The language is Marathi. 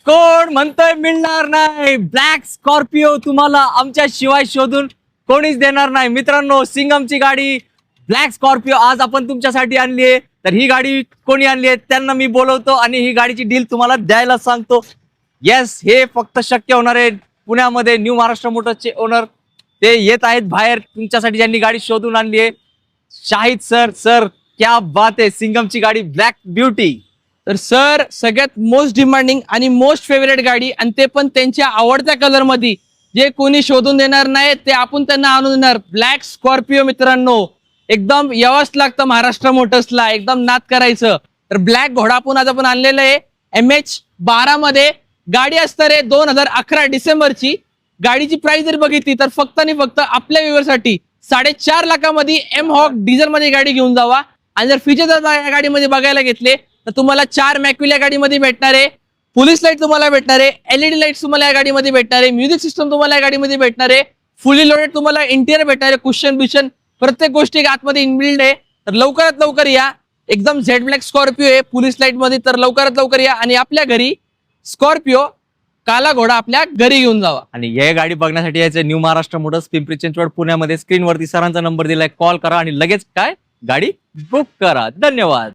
कोण म्हणतोय मिळणार नाही? ब्लॅक स्कॉर्पिओ तुम्हाला आमच्या शिवाय शोधून कोणीच देणार नाही. मित्रांनो, सिंगमची गाडी ब्लॅक स्कॉर्पिओ आज आपण तुमच्यासाठी आणली आहे. तर ही गाडी कोणी आणली आहे त्यांना मी बोलवतो आणि ही गाडीची डील तुम्हाला द्यायला सांगतो. येस, हे फक्त शक्य होणार आहे पुण्यामध्ये. न्यू महाराष्ट्र मोटर्सचे ओनर ते येत आहेत बाहेर तुमच्यासाठी, ज्यांनी गाडी शोधून आणली आहे. शाहिद सर, सर क्या बात आहे, सिंगमची गाडी ब्लॅक ब्युटी. तर सर, सगळ्यात मोस्ट डिमांडिंग आणि मोस्ट फेवरेट गाडी, आणि ते पण त्यांच्या आवडत्या कलर मध्ये, जे कोणी शोधून देणार नाही ते आपण त्यांना आणून देणार. ब्लॅक स्कॉर्पिओ मित्रांनो, एकदम यावंच लागतं महाराष्ट्र मोटर्सला, एकदम नाद करायचं. तर ब्लॅक घोडा आपण आज आपण आणलेलं आहे MH12 मध्ये. गाडी असणार आहे 2011 डिसेंबरची. गाडीची प्राइस जर बघितली तर फक्त आणि फक्त आपल्या व्ह्यूअरसाठी 4.5 लाखामध्ये M-Hawk डिझेल मध्ये गाडी घेऊन जावा. आणि जर फीचर या गाडीमध्ये बघायला घेतले तर तुम्हाला 4 मॅक्युल या गाडीमध्ये भेटणार आहे. पोलीस लाईट तुम्हाला भेटणार आहे, LED लाईट तुम्हाला या गाडीमध्ये भेटणार आहे, म्युझिक सिस्टम तुम्हाला या गाडीमध्ये भेटणार आहे, फुली लोडेड तुम्हाला इंटिरियर भेटणार आहे, कुशन बिशन प्रत्येक गोष्टी आतमध्ये इनबिल्ड आहे. तर लवकरात लवकर या. एकदम झेड ब्लॅक स्कॉर्पिओ आहे पोलीस लाईट मध्ये. तर लवकरात लवकर या आणि आपल्या घरी स्कॉर्पिओ काला घोडा आपल्या घरी घेऊन जावा. आणि हे गाडी बघण्यासाठी यायचं न्यू महाराष्ट्र मोटर्स, पिंपरी चिंचवड, पुण्यामध्ये. स्क्रीनवरती सरांचा नंबर दिलाय, कॉल करा आणि लगेच काय गाडी बुक करा. धन्यवाद.